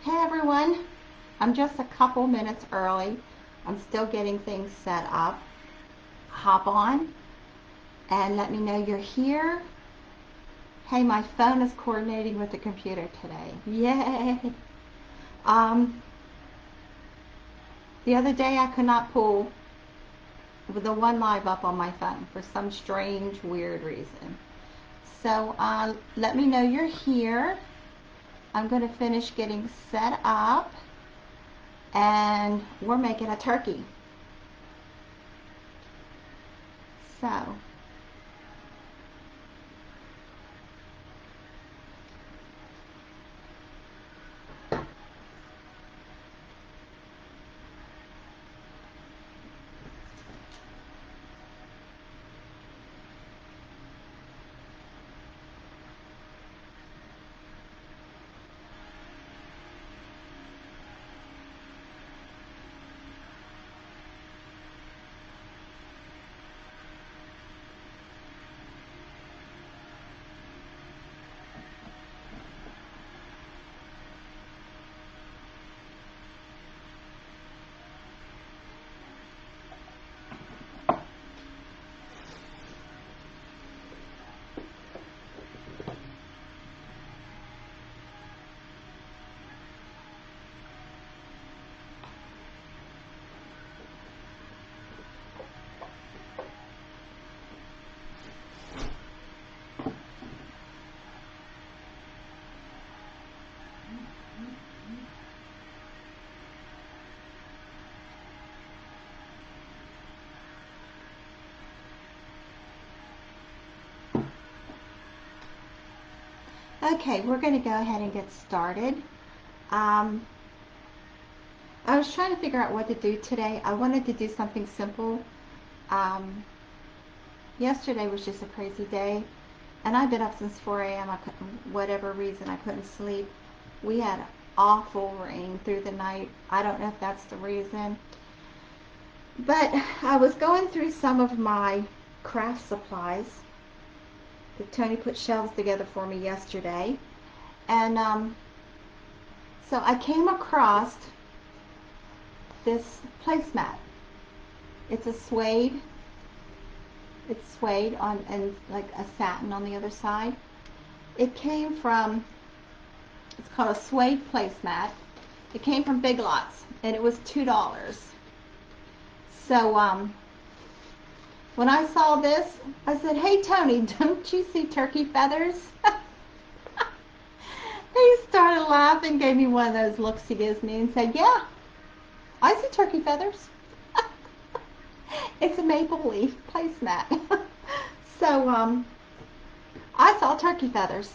Hey everyone, I'm just a couple minutes early. I'm still getting things set up. Hop on and let me know you're here. Hey, my phone is coordinating with the computer today. Yay! The other day I could not pull the one live up on my phone for some strange, weird reason. So let me know you're here. I'm going to finish getting set up, and we're making a turkey. So okay, we're going to go ahead and get started. I was trying to figure out what to do today. I wanted to do something simple. Yesterday was just a crazy day, and I've been up since 4 a.m. I couldn't, whatever reason, I couldn't sleep. We had awful rain through the night. I don't know if that's the reason, but I was going through some of my craft supplies that Tony put shelves together for me yesterday, and so I came across this placemat. It's a suede. It's suede on and like a satin on the other side. It came from, it's called a suede placemat. It came from Big Lots, and it was $2. So when I saw this, I said, "Hey Tony, don't you see turkey feathers?" He started laughing, gave me one of those looks he gives me, and said, "Yeah, I see turkey feathers." It's a maple leaf placemat. So I saw turkey feathers.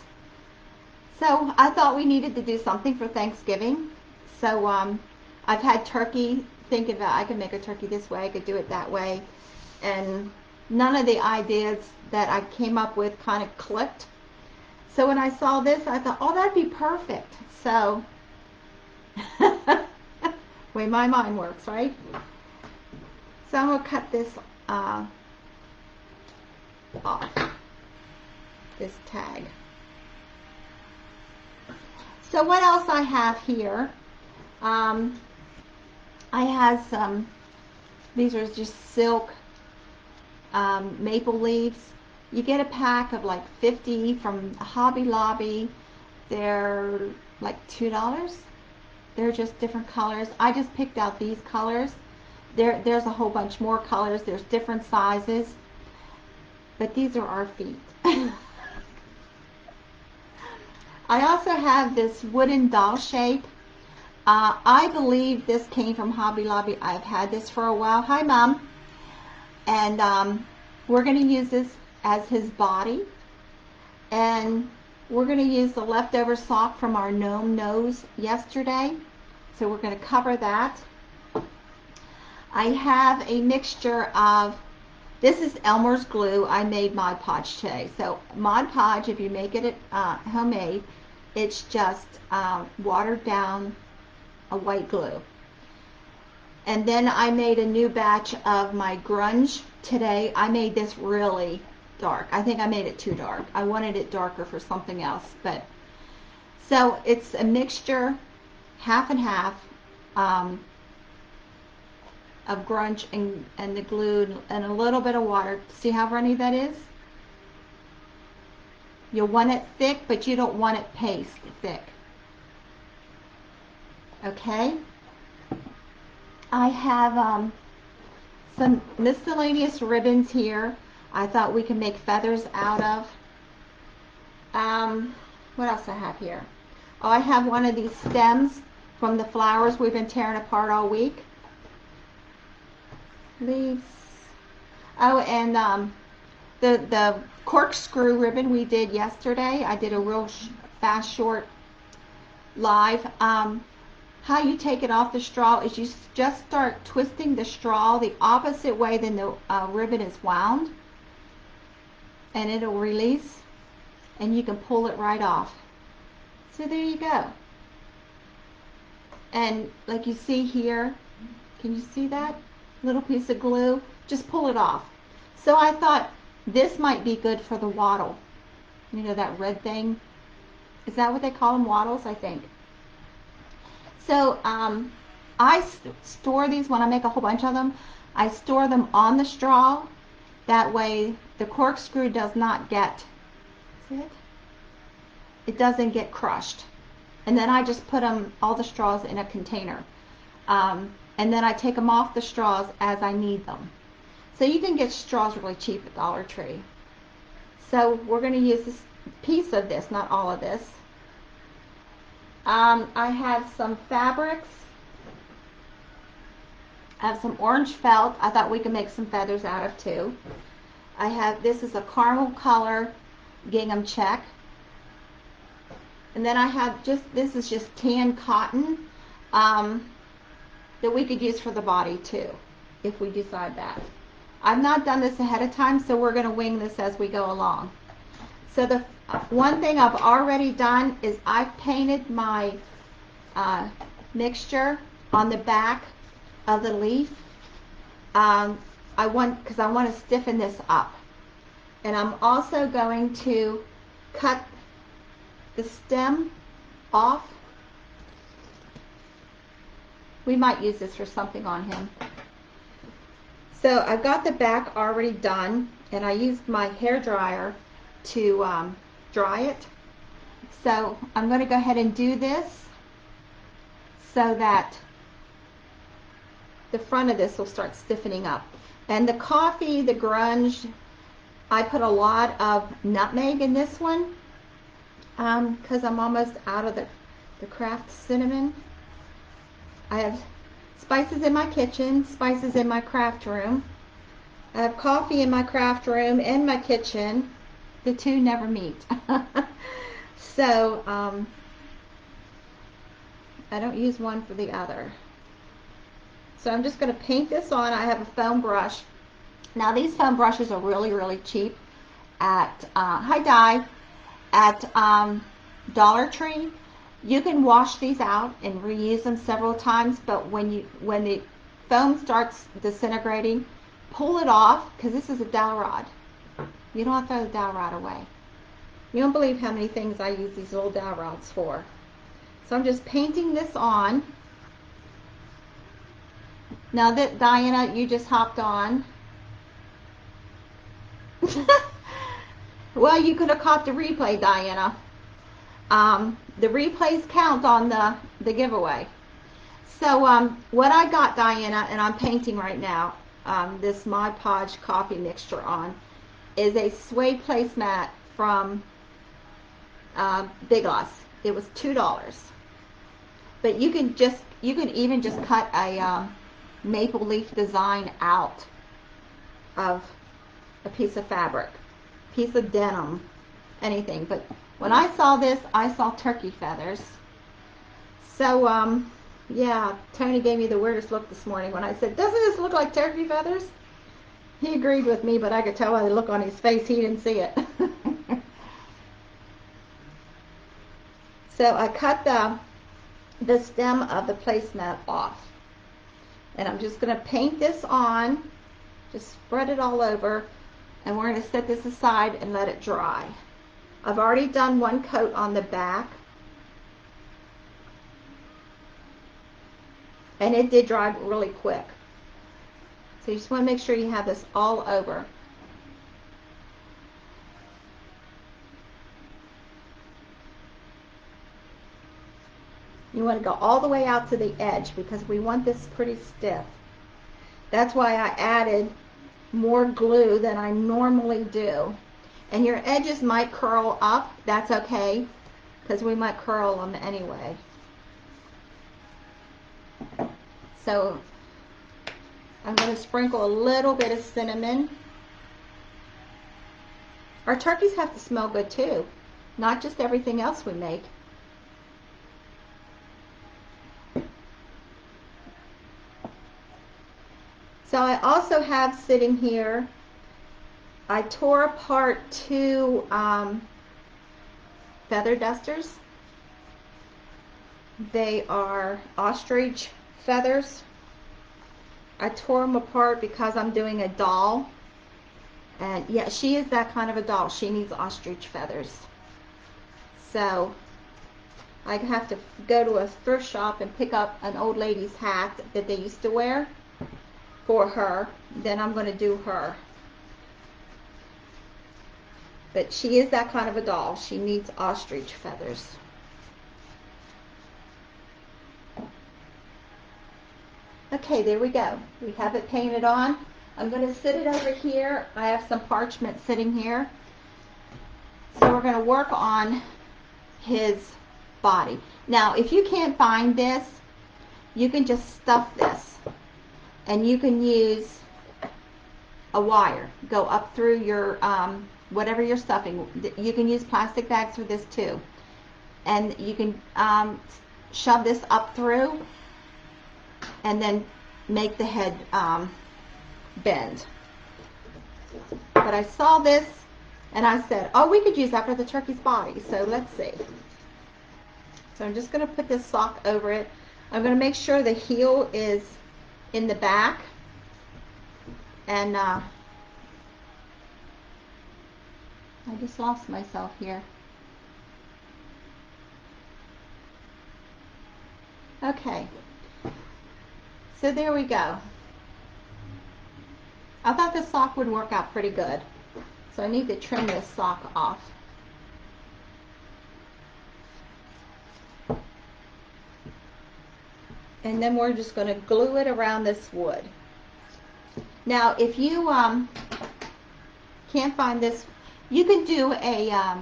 So I thought we needed to do something for Thanksgiving. So I've had turkey, thinking about I could make a turkey this way, I could do it that way, and none of the ideas that I came up with kind of clicked. So when I saw this, I thought, oh, that'd be perfect. So way my mind works, right? So I'm going to cut this off, this tag. So what else I have here? I have some, these are just silk maple leaves. You get a pack of like 50 from Hobby Lobby. They're like $2. They're just different colors. I just picked out these colors. There's a whole bunch more colors. There's different sizes. But these are our feet. I also have this wooden doll shape. I believe this came from Hobby Lobby. I've had this for a while. Hi, Mom. And we're going to use this as his body. And we're going to use the leftover sock from our gnome nose yesterday. So we're going to cover that. I have a mixture of, this is Elmer's glue. I made Mod Podge today. So Mod Podge, if you make it homemade, it's just watered down a white glue. And then I made a new batch of my grunge today. I made this really dark. I think I made it too dark. I wanted it darker for something else. But so it's a mixture. half and half of grunge and the glue and a little bit of water. See how runny that is? You'll want it thick, but you don't want it paste thick. Okay? I have some miscellaneous ribbons here. I thought we could make feathers out of. What else I have here? Oh, I have one of these stems from the flowers we've been tearing apart all week. Leaves. Oh, and the corkscrew ribbon we did yesterday. I did a real fast, short live. How you take it off the straw is you just start twisting the straw the opposite way than the ribbon is wound, and it'll release, and you can pull it right off. So there you go. And like you see here, can you see that little piece of glue? Just pull it off. So I thought this might be good for the wattle. You know, that red thing? Is that what they call them? Wattles, I think. So I store these when I make a whole bunch of them. I store them on the straw. That way the corkscrew does not get, see it? It doesn't get crushed. And then I just put all the straws in a container. And then I take them off the straws as I need them. So you can get straws really cheap at Dollar Tree. So we're going to use this piece of this, not all of this. I have some fabrics. I have some orange felt. I thought we could make some feathers out of too. I have, this is a caramel color gingham check. And then I have this is just tan cotton that we could use for the body too, if we decide that. I've not done this ahead of time, so we're going to wing this as we go along. So the one thing I've already done is I've painted my mixture on the back of the leaf. Because I want to stiffen this up. And I'm also going to cut the stem off. We might use this for something on him. So I've got the back already done, and I used my hair dryer to dry it. So I'm going to go ahead and do this so that the front of this will start stiffening up. And the coffee, the grunge, I put a lot of nutmeg in this one because I'm almost out of the craft cinnamon. I have spices in my kitchen, spices in my craft room. I have coffee in my craft room and my kitchen. The two never meet. So I don't use one for the other. So I'm just going to paint this on. I have a foam brush. Now these foam brushes are really, really cheap at Dollar Tree. You can wash these out and reuse them several times, but when the foam starts disintegrating, pull it off, because this is a dowel rod. You don't have to throw the dowel rod away. You don't believe how many things I use these little dowel rods for. So I'm just painting this on. Now that Diana, you just hopped on. Well, you could have caught the replay, Diana. The replays count on the giveaway. So what I got, Diana, and I'm painting right now, this Mod Podge coffee mixture on, is a suede placemat from Big Lots. It was $2. But you can even just cut a maple leaf design out of a piece of fabric, piece of denim, anything. But when I saw this, I saw turkey feathers. So yeah, Tony gave me the weirdest look this morning when I said, "Doesn't this look like turkey feathers?" He agreed with me, but I could tell by the look on his face he didn't see it. So I cut the stem of the placemat off. And I'm just going to paint this on, just spread it all over, and we're going to set this aside and let it dry. I've already done one coat on the back. And it did dry really quick. So you just want to make sure you have this all over. You want to go all the way out to the edge because we want this pretty stiff. That's why I added more glue than I normally do. And your edges might curl up. That's okay because we might curl them anyway. So I'm going to sprinkle a little bit of cinnamon. Our turkeys have to smell good too, not just everything else we make. So I also have sitting here, I tore apart two feather dusters. They are ostrich feathers. I tore them apart because I'm doing a doll. And yeah, she is that kind of a doll. She needs ostrich feathers. So I have to go to a thrift shop and pick up an old lady's hat that they used to wear for her. Then I'm going to do her. But she is that kind of a doll. She needs ostrich feathers. Okay, there we go. We have it painted on. I'm going to sit it over here. I have some parchment sitting here. So we're going to work on his body. Now, if you can't find this, you can just stuff this. And you can use a wire. Go up through your, whatever you're stuffing. You can use plastic bags for this too. And you can shove this up through and then make the head bend. But I saw this and I said, oh, we could use that for the turkey's body. So let's see. So I'm just going to put this sock over it. I'm going to make sure the heel is in the back. And I just lost myself here. Okay. So there we go. I thought this sock would work out pretty good. So I need to trim this sock off. And then we're just going to glue it around this wood. Now, if you can't find this, you can do a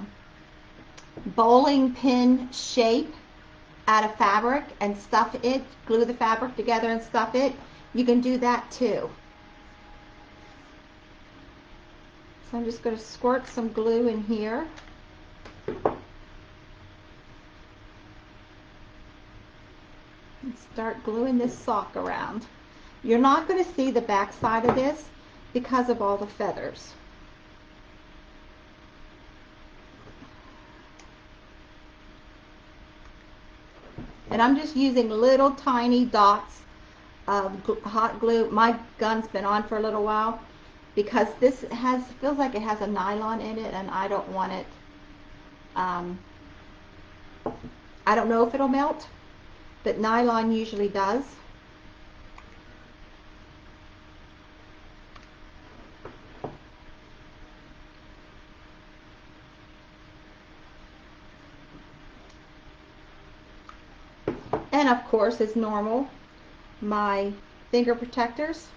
bowling pin shape out of fabric and stuff it, glue the fabric together and stuff it. You can do that too. So I'm just going to squirt some glue in here. And start gluing this sock around. You're not going to see the back side of this because of all the feathers. And I'm just using little tiny dots of hot glue. My gun's been on for a little while because this feels like it has a nylon in it, and I don't want it. I don't know if it'll melt, but nylon usually does. And of course, as normal, my finger protectors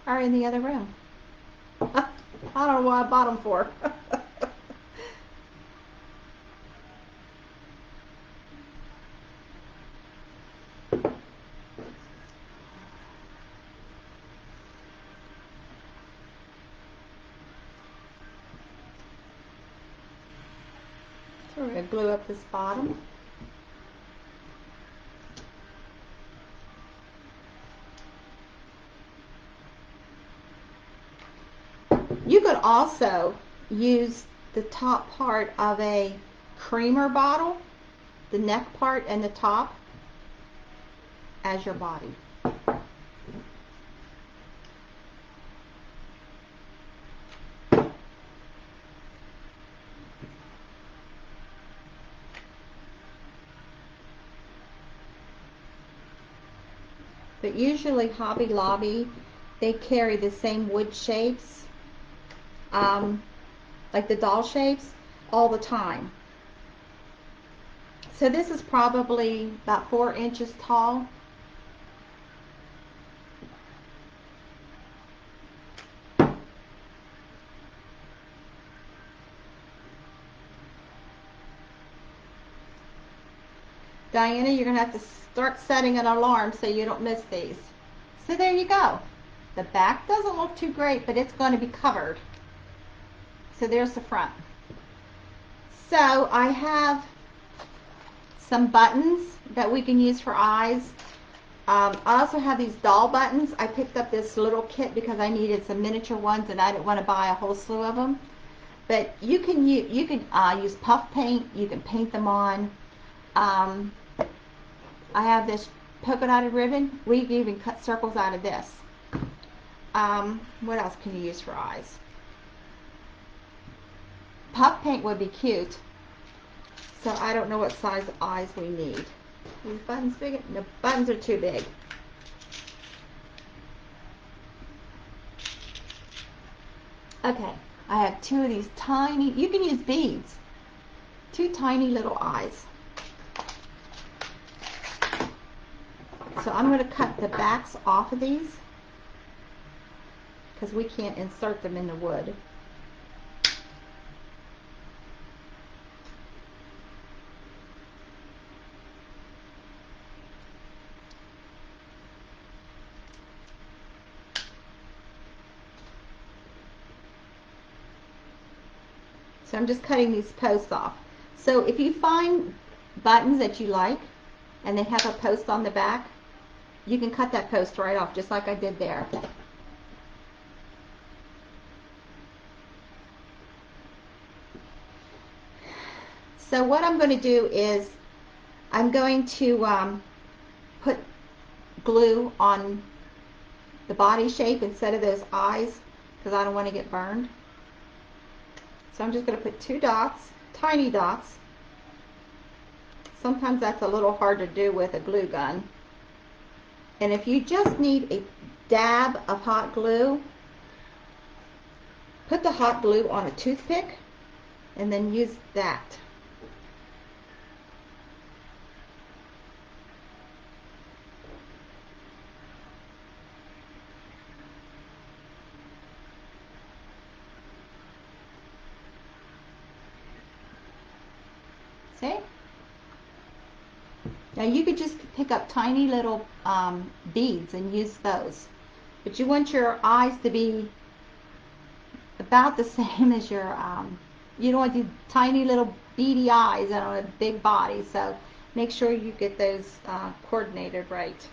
are in the other room. I don't know what I bought them for. So we're going to glue up this bottom. You could also use the top part of a creamer bottle, the neck part and the top, as your body. But usually Hobby Lobby, they carry the same wood shapes, like the doll shapes, all the time. So this is probably about 4 inches tall. Diana, you're going to have to start setting an alarm so you don't miss these. So there you go. The back doesn't look too great, but it's going to be covered. So there's the front. So I have some buttons that we can use for eyes. I also have these doll buttons. I picked up this little kit because I needed some miniature ones and I didn't want to buy a whole slew of them. But you can use puff paint. You can paint them on. I have this polka dotted ribbon. We can even cut circles out of this. What else can you use for eyes? Puff paint would be cute. So I don't know what size eyes we need. These buttons big? The buttons are too big. Okay, I have 2 of these tiny, you can use beads. 2 tiny little eyes. So I'm going to cut the backs off of these because we can't insert them in the wood. So I'm just cutting these posts off. So if you find buttons that you like and they have a post on the back, you can cut that post right off just like I did there. So what I'm going to do is I'm going to put glue on the body shape instead of those eyes because I don't want to get burned. So I'm just going to put 2 dots, tiny dots. Sometimes that's a little hard to do with a glue gun. And if you just need a dab of hot glue, put the hot glue on a toothpick and then use that. See? Now you could just pick up tiny little beads and use those. But you want your eyes to be about the same as your, you don't want to do tiny little beady eyes on a big body. So make sure you get those coordinated right.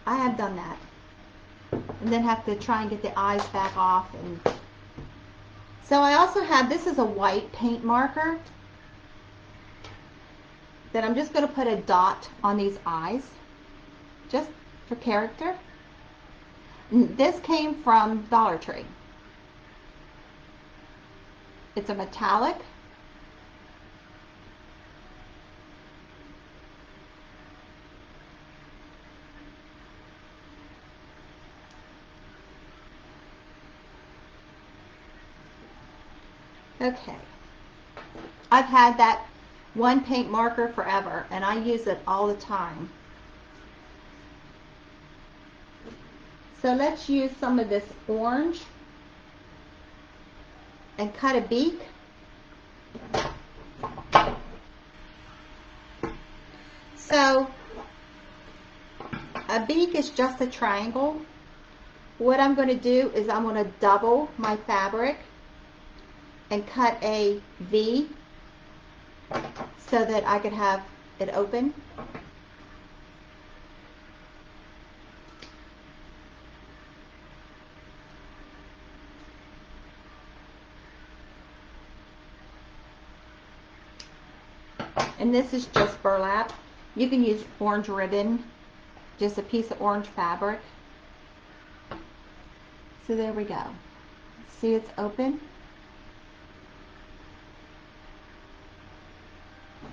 I have done that. And then have to try and get the eyes back off. And so I also have, this is a white paint marker. Then I'm just going to put a dot on these eyes, just for character. And this came from Dollar Tree. It's a metallic. Okay. I've had that one paint marker forever and I use it all the time. So let's use some of this orange and cut a beak. So a beak is just a triangle. What I'm going to do is I'm going to double my fabric and cut a V so that I could have it open. And this is just burlap. You can use orange ribbon, just a piece of orange fabric. So there we go. See, it's open.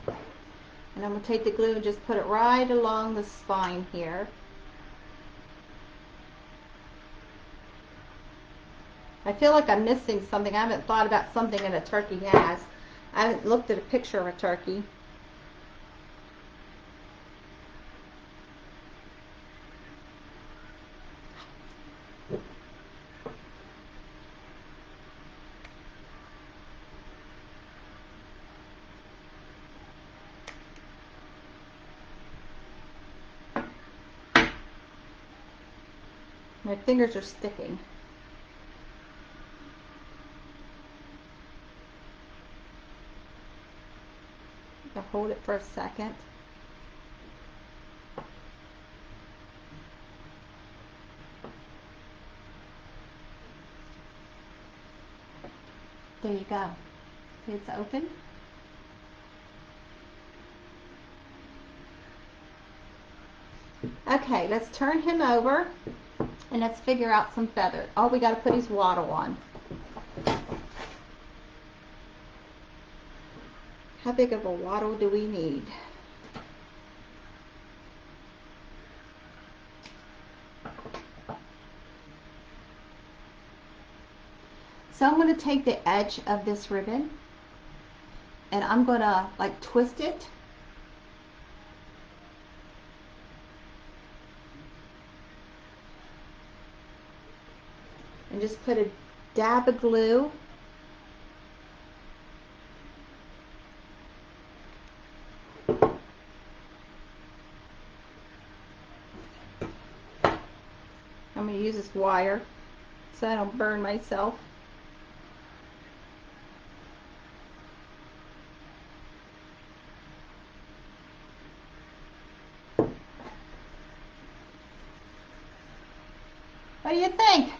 And I'm going to take the glue and just put it right along the spine here. I feel like I'm missing something. I haven't thought about something that a turkey has. I haven't looked at a picture of a turkey. My fingers are sticking. I'll hold it for a second. There you go. It's open. Okay, let's turn him over and let's figure out some feathers. Oh, we got to put his wattle on. How big of a wattle do we need? So I'm going to take the edge of this ribbon and I'm going to like twist it. And just put a dab of glue. I'm going to use this wire so I don't burn myself. What do you think?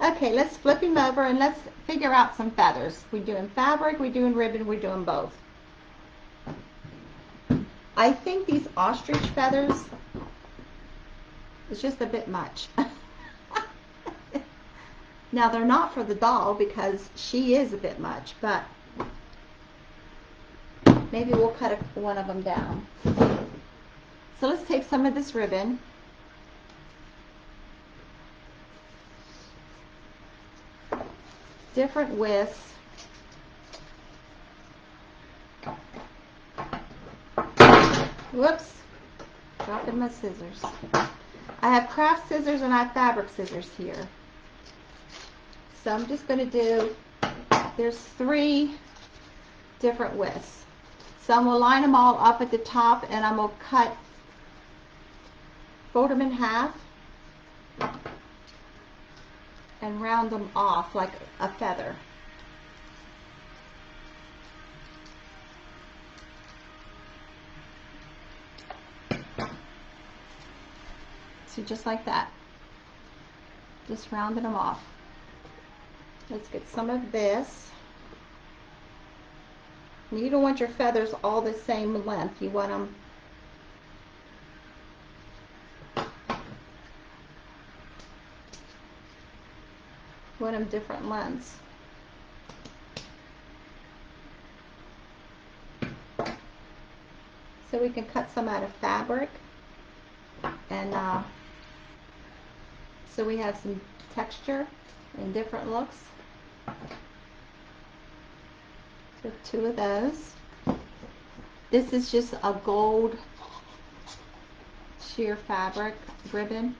Okay, let's flip him over and let's figure out some feathers. We're doing fabric, we're doing ribbon, we're doing both. I think these ostrich feathers is just a bit much. Now they're not for the doll because she is a bit much, but maybe we'll cut one of them down. So let's take some of this ribbon. Different widths. Whoops, dropping my scissors. I have craft scissors and I have fabric scissors here. So I'm just going to do, there's 3 different widths. So I'm going to line them all up at the top and I'm going to cut, fold them in half and round them off like a feather. See, just like that. Just rounding them off. Let's get some of this. And you don't want your feathers all the same length. You want them different lengths. So we can cut some out of fabric, and so we have some texture and different looks. So 2 of those. This is just a gold sheer fabric ribbon.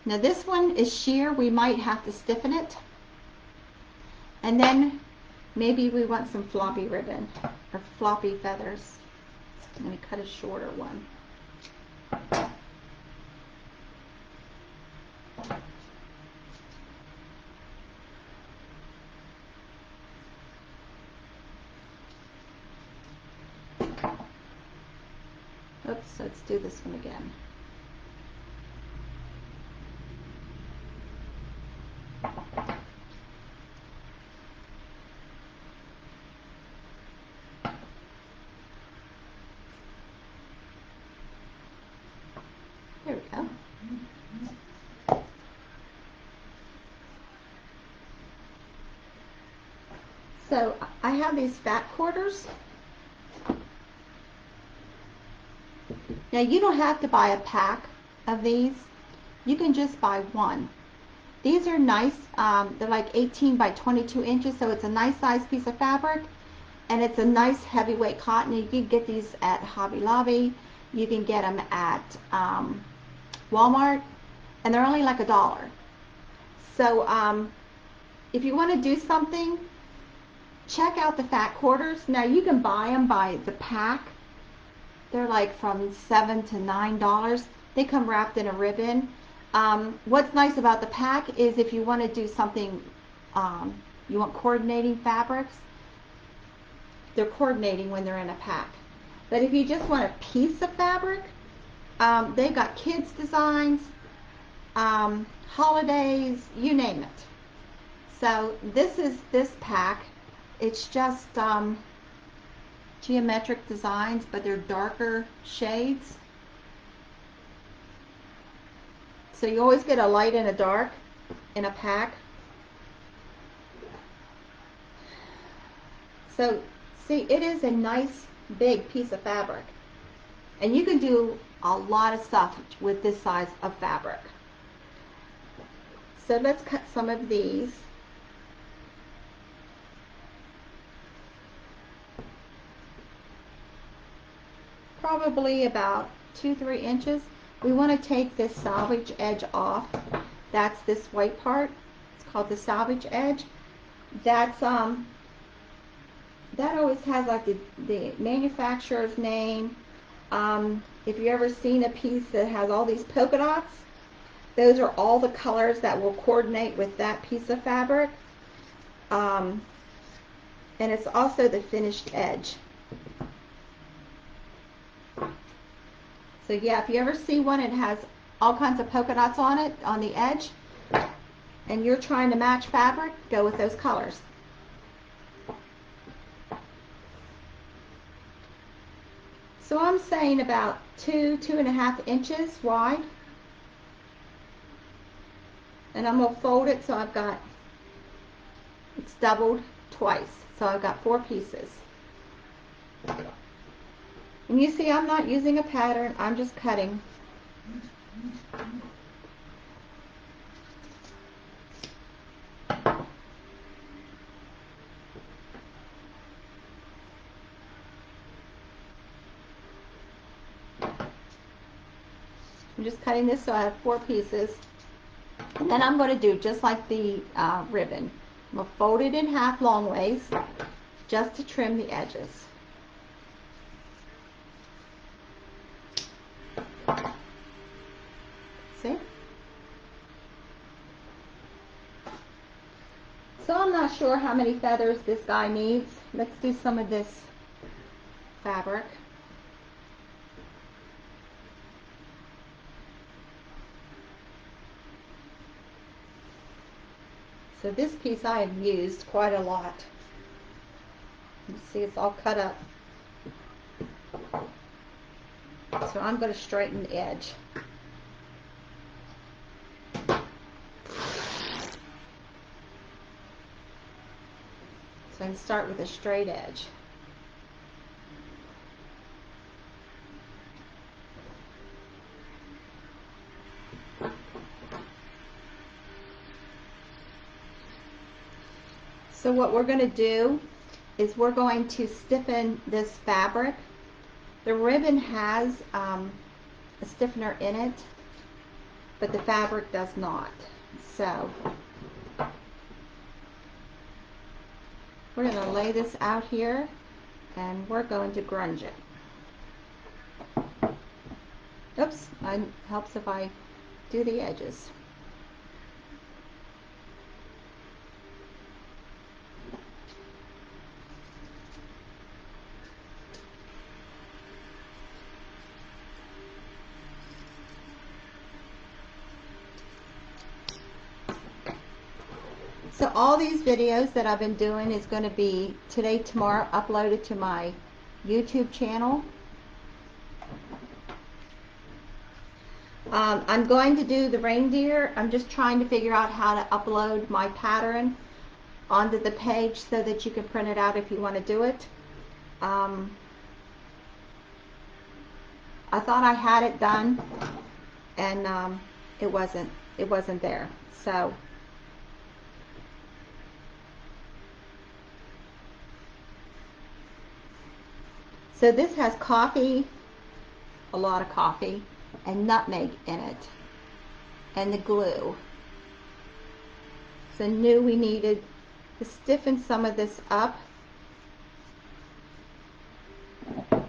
Now this one is sheer. We might have to stiffen it. And then maybe we want some floppy ribbon or floppy feathers. I'm going to cut a shorter one. Oops, let's do this one again. There we go. So I have these fat quarters, Now you don't have to buy a pack of these. You can just buy one. These are nice. They're like 18 by 22 inches, so it's a nice size piece of fabric, and it's a nice heavyweight cotton. You can get these at Hobby Lobby. You can get them at Walmart, and they're only like $1. So if you want to do something, check out the fat quarters. Now you can buy them by the pack. They're like from $7 to $9. They come wrapped in a ribbon. What's nice about the pack is if you want to do something, you want coordinating fabrics, they're coordinating when they're in a pack. But if you just want a piece of fabric, they've got kids designs, holidays, you name it. So this is this pack. It's just geometric designs, but they're darker shades. So you always get a light and a dark in a pack. So see, it is a nice big piece of fabric, and you can do a lot of stuff with this size of fabric. So let's cut some of these. Probably about 2-3 inches. We want to take this salvage edge off. That's this white part. It's called the salvage edge. That's that always has like the manufacturer's name. If you ever seen a piece that has all these polka dots, those are all the colors that will coordinate with that piece of fabric. And it's also the finished edge. So yeah, if you ever see one, it has all kinds of polka dots on it, on the edge, and you're trying to match fabric, go with those colors. So I'm saying about 2.5 inches wide. And I'm going to fold it so I've got, it's doubled twice. So I've got 4 pieces. And you see, I'm not using a pattern, I'm just cutting. I'm just cutting this so I have 4 pieces. And then I'm going to do just like the ribbon. I'm going to fold it in half long ways just to trim the edges. See? So I'm not sure how many feathers this guy needs. Let's do some of this fabric. So this piece I have used quite a lot. You see it's all cut up. So I'm going to straighten the edge. So I can start with a straight edge. So what we're going to do is we're going to stiffen this fabric. The ribbon has a stiffener in it, but the fabric does not. So we're going to lay this out here and we're going to grunge it. Oops, it helps if I do the edges. So all these videos that I've been doing is going to be today, tomorrow, uploaded to my YouTube channel. I'm going to do the reindeer. I'm just trying to figure out how to upload my pattern onto the page so that you can print it out if you want to do it. I thought I had it done, and it wasn't. It wasn't there. So this has coffee, a lot of coffee, and nutmeg in it, and the glue. So I knew we needed to stiffen some of this up. And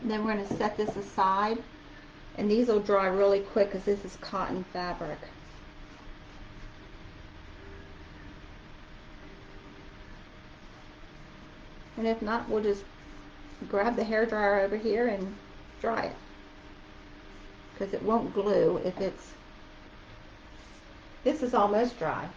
then we're going to set this aside, and these will dry really quick because this is cotton fabric. And if not, we'll just grab the hairdryer over here and dry it, because it won't glue if it's, this is almost dry.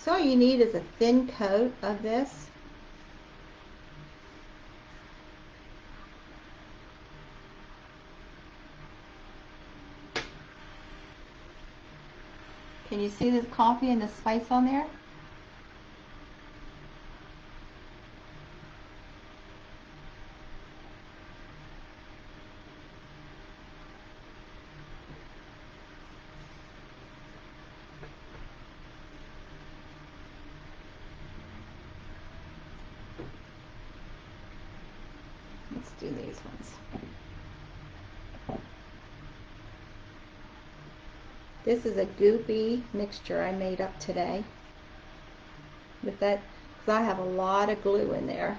So all you need is a thin coat of this. Can you see this coffee and the spice on there? Let's do these ones. This is a goopy mixture I made up today with that, because I have a lot of glue in there.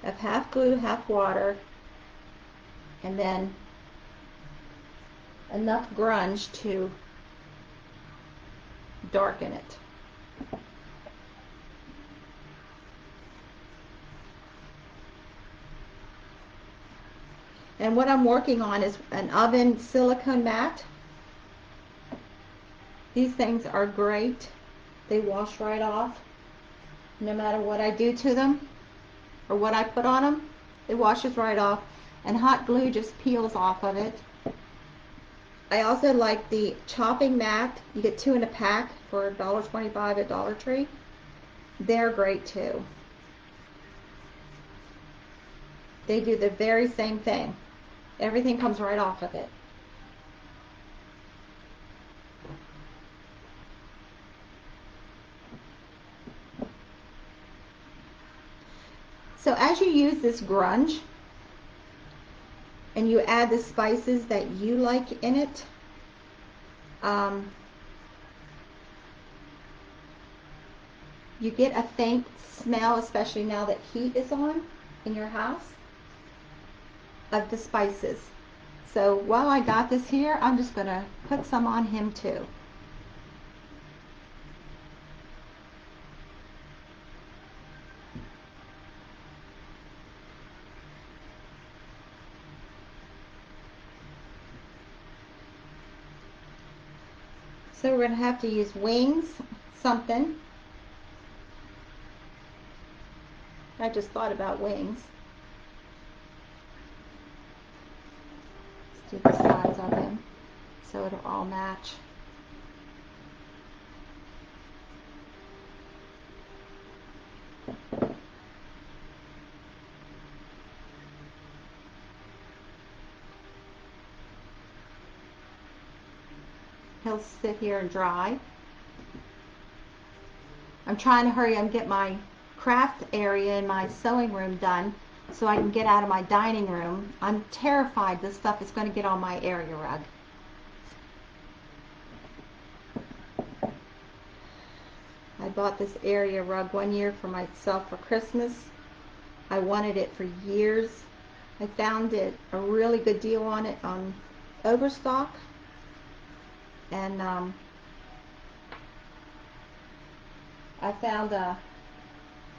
I have half glue, half water, and then enough grunge to darken it. And what I'm working on is an oven silicone mat. These things are great. They wash right off. No matter what I do to them or what I put on them, it washes right off. And hot glue just peels off of it. I also like the chopping mat. You get 2 in a pack for $1.25 at Dollar Tree. They're great too. They do the very same thing. Everything comes right off of it. So as you use this grunge and you add the spices that you like in it, you get a faint smell, especially now that heat is on in your house, of the spices. So while I got this here, I'm just going to put some on him too. So we're going to have to use wings, something. I just thought about wings. Let's do the sides of him so it'll all match. He'll sit here and dry. I'm trying to hurry and get my craft area in my sewing room done so I can get out of my dining room. I'm terrified this stuff is going to get on my area rug. I bought this area rug one year for myself for Christmas. I wanted it for years. I found it a really good deal on it on Overstock, and I found a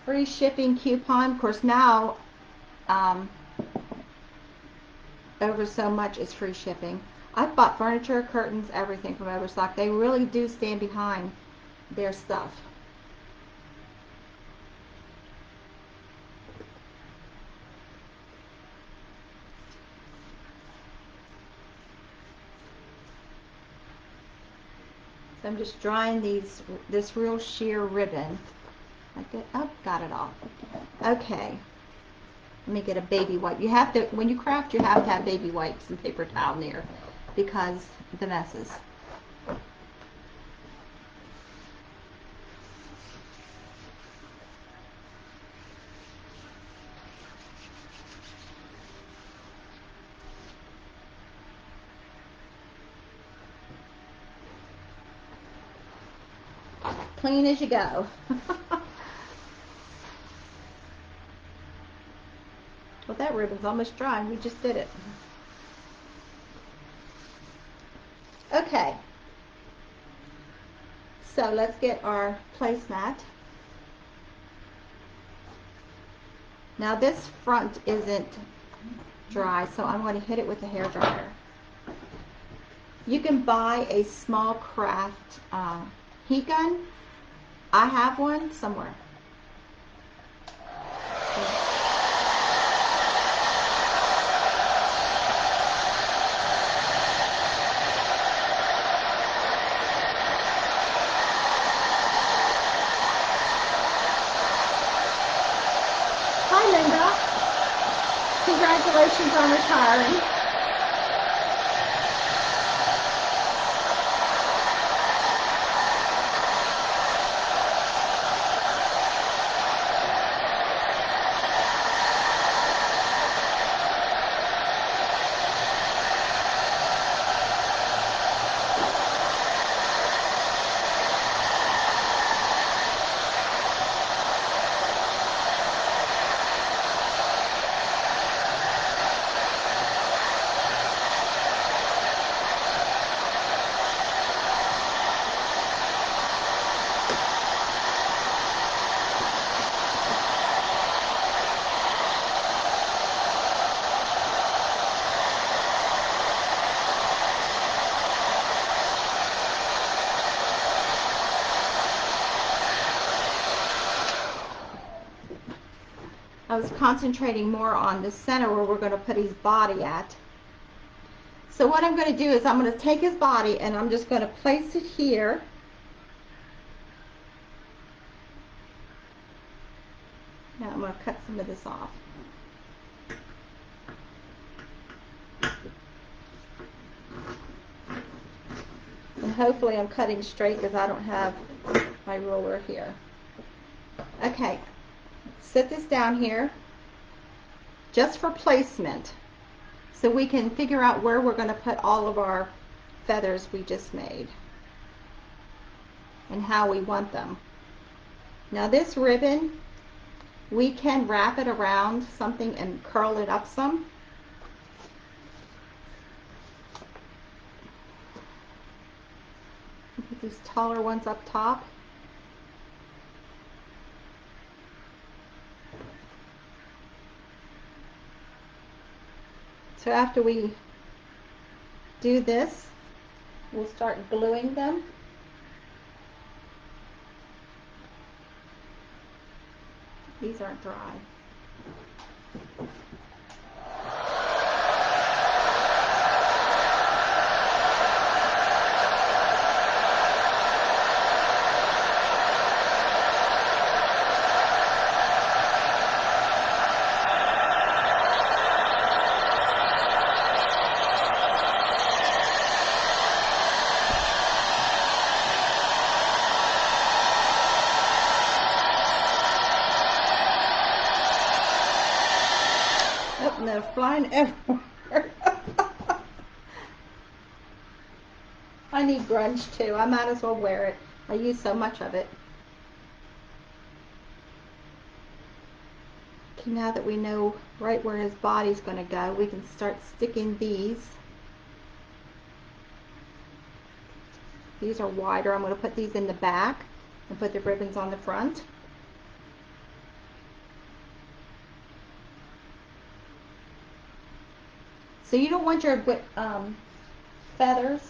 free shipping coupon. Of course, now over so much is free shipping. I've bought furniture, curtains, everything from Overstock. They really do stand behind their stuff. So I'm just drying this real sheer ribbon. Oh, got it all. Okay. Let me get a baby wipe. You have to, when you craft, you have to have baby wipes and paper towel near because the messes. Clean as you go. Well, that ribbon's almost dry. We just did it. Okay. So let's get our placemat. Now this front isn't dry, so I'm going to hit it with a hairdryer. You can buy a small craft heat gun. I have one somewhere. Hi, Linda. Congratulations on retiring. I was concentrating more on the center where we're going to put his body at. So what I'm going to do is I'm going to take his body and I'm just going to place it here. Now I'm going to cut some of this off. And hopefully I'm cutting straight because I don't have my ruler here. Okay. Set this down here just for placement so we can figure out where we're going to put all of our feathers we just made and how we want them. Now this ribbon, we can wrap it around something and curl it up some. Put these taller ones up top. So after we do this, we'll start gluing them. These aren't dry. And they're flying everywhere. I need grunge too. I might as well wear it. I use so much of it. Okay, now that we know right where his body's going to go, we can start sticking these. These are wider. I'm going to put these in the back and put the ribbons on the front. So you don't want your feathers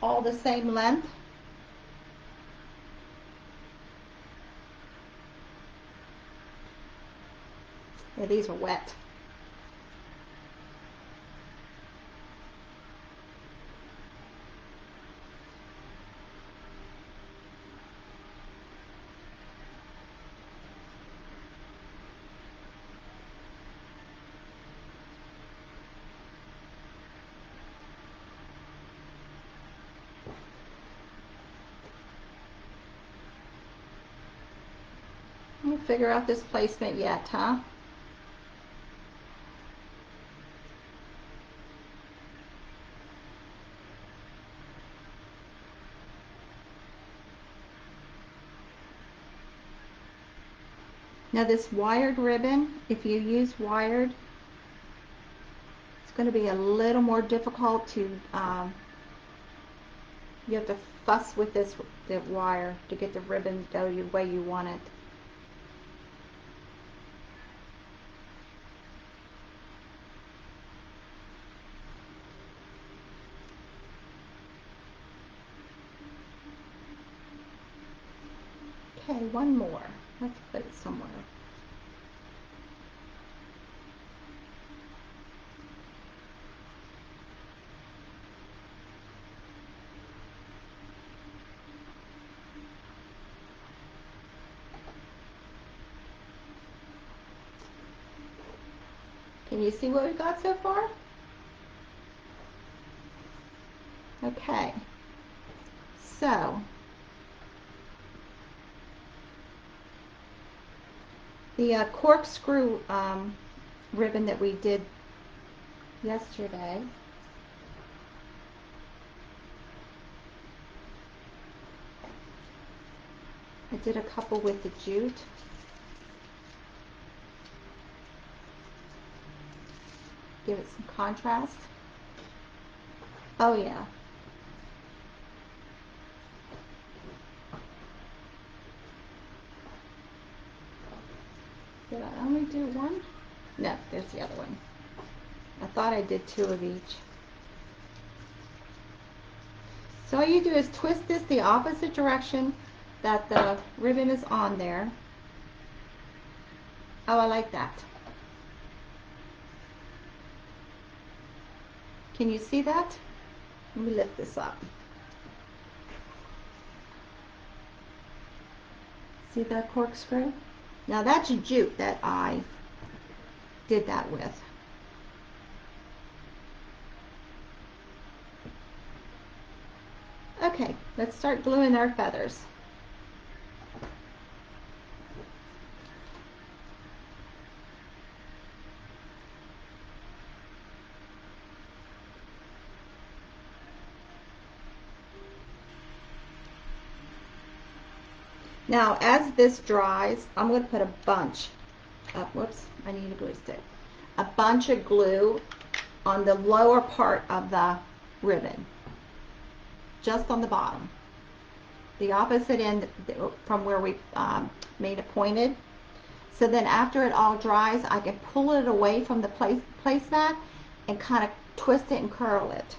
all the same length. Yeah, these are wet. You figure out this placement yet, huh? Now this wired ribbon, if you use wired, it's going to be a little more difficult to, you have to fuss with the wire to get the ribbon go the way you want it. Okay, one more. Let's put it somewhere. Can you see what we've got so far? Okay, so the corkscrew ribbon that we did yesterday, I did a couple with the jute. Give it some contrast. Oh yeah. Did I only do one? No, there's the other one. I thought I did two of each. So all you do is twist this the opposite direction that the ribbon is on there. Oh, I like that. Can you see that? Let me lift this up. See that corkscrew? Now that's a jute that I did that with. Okay, let's start gluing our feathers. Now, as this dries, I'm going to put a bunch of, whoops, I need a glue stick. A bunch of glue on the lower part of the ribbon, just on the bottom. The opposite end from where we made it pointed. So then after it all dries, I can pull it away from the placemat and kind of twist it and curl it.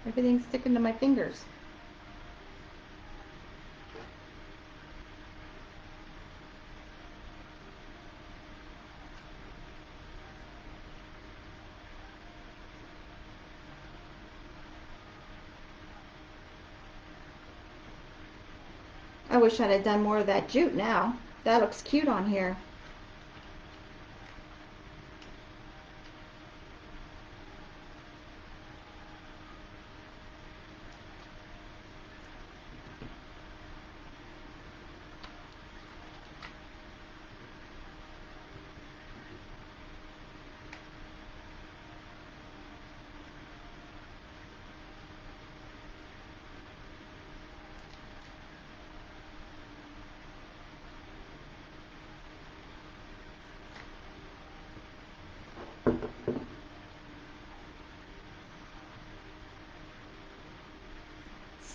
Everything's sticking to my fingers. I wish I'd have done more of that jute now. That looks cute on here.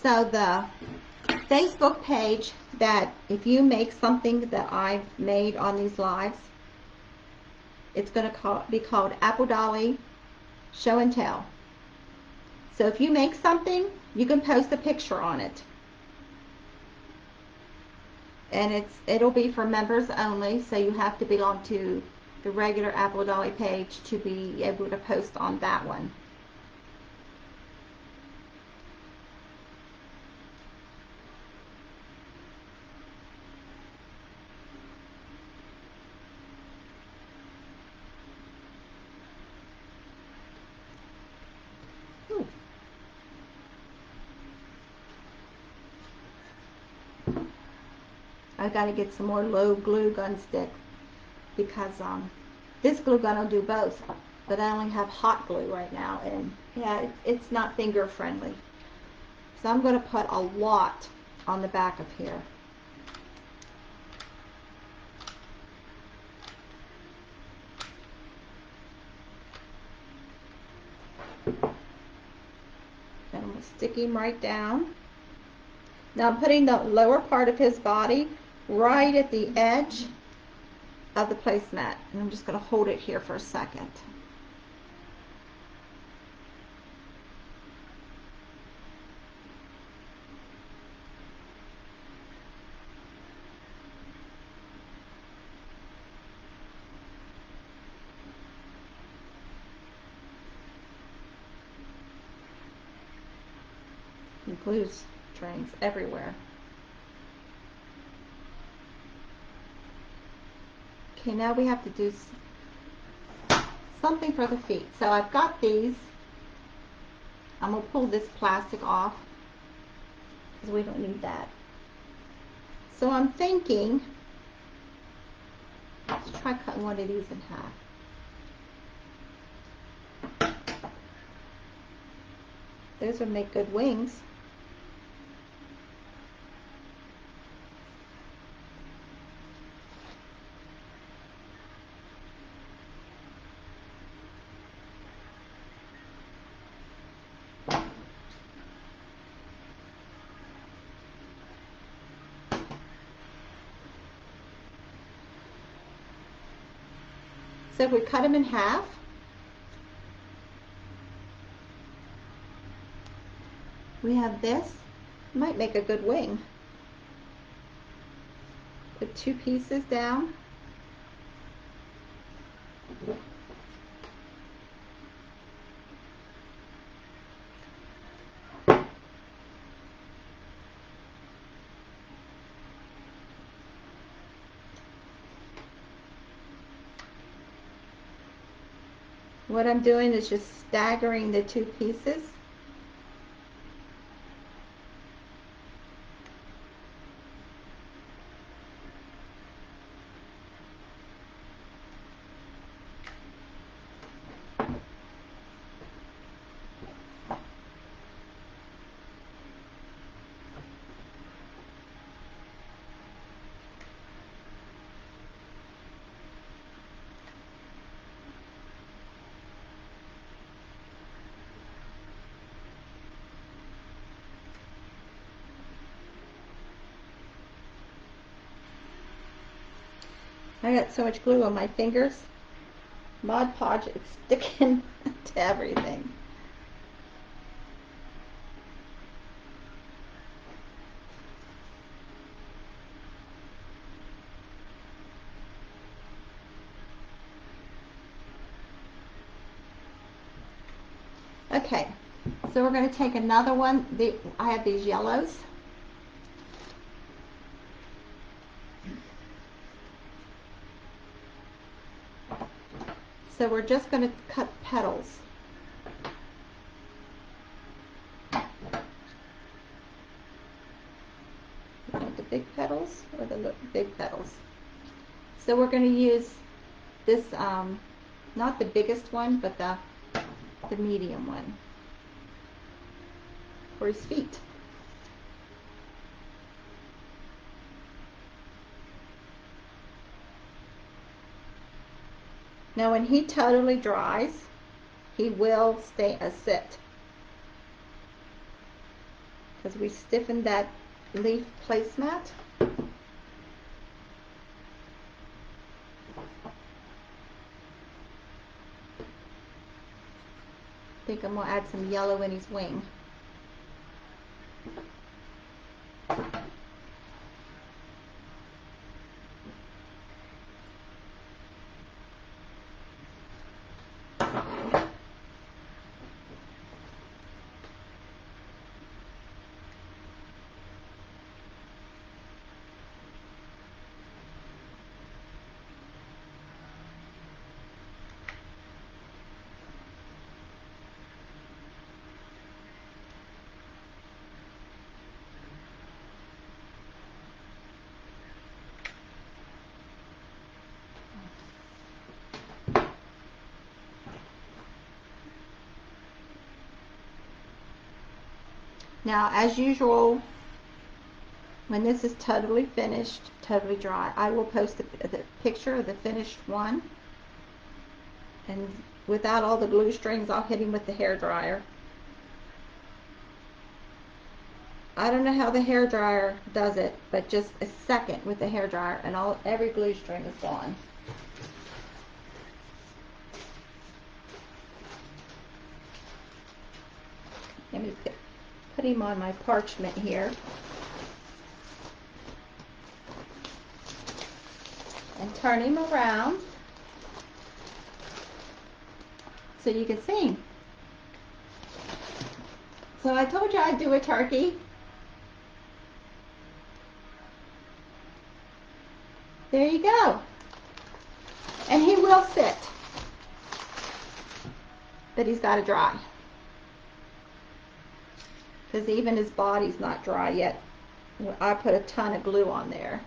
So the Facebook page, that if you make something that I've made on these lives, it's going to be called Apple Dolly Show and Tell. So if you make something, you can post a picture on it. And it'll be for members only, so you have to belong to the regular Apple Dolly page to be able to post on that one. I've got to get some more low glue gun stick, because this glue gun will do both, but I only have hot glue right now, and yeah, it's not finger friendly. So I'm going to put a lot on the back of here. And I'm going to stick him right down. Now I'm putting the lower part of his body right at the edge of the placemat, and I'm just going to hold it here for a second. And glue drains everywhere. Okay, now we have to do something for the feet. So I've got these. I'm going to pull this plastic off because we don't need that. So I'm thinking, let's try cutting one of these in half. Those would make good wings. So if we cut them in half, we have this. Might make a good wing. Put two pieces down. What I'm doing is just staggering the two pieces. I got so much glue on my fingers. Mod Podge is sticking to everything. Okay, so we're going to take another one. I have these yellows. So we're just going to cut petals. The big petals or the big petals. So we're going to use this, not the biggest one, but the medium one for his feet. Now when he totally dries, he will stay a sit, as we stiffen that leaf placemat. I think I'm going to add some yellow in his wing. Now, as usual, when this is totally finished, totally dry, I will post the picture of the finished one. And without all the glue strings, I'll hit him with the hair dryer. I don't know how the hair dryer does it, but just a second with the hair dryer and every glue string is gone. Let me put him on my parchment here. And turn him around so you can see him. So I told you I'd do a turkey. There you go. And he will sit. But he's got to dry. Because even his body's not dry yet. I put a ton of glue on there.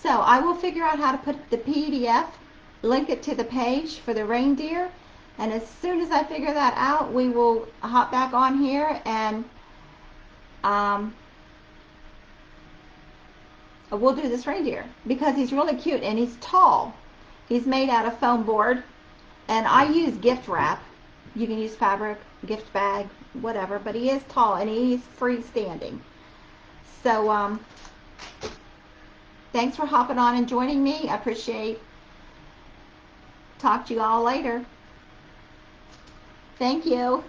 So I will figure out how to put the PDF, link it to the page for the reindeer, and as soon as I figure that out, we will hop back on here and we'll do this reindeer because he's really cute and he's tall. He's made out of foam board, and I use gift wrap. You can use fabric, gift bag, whatever, but he is tall and he's freestanding. So thanks for hopping on and joining me. I appreciate. Talk to you all later. Thank you.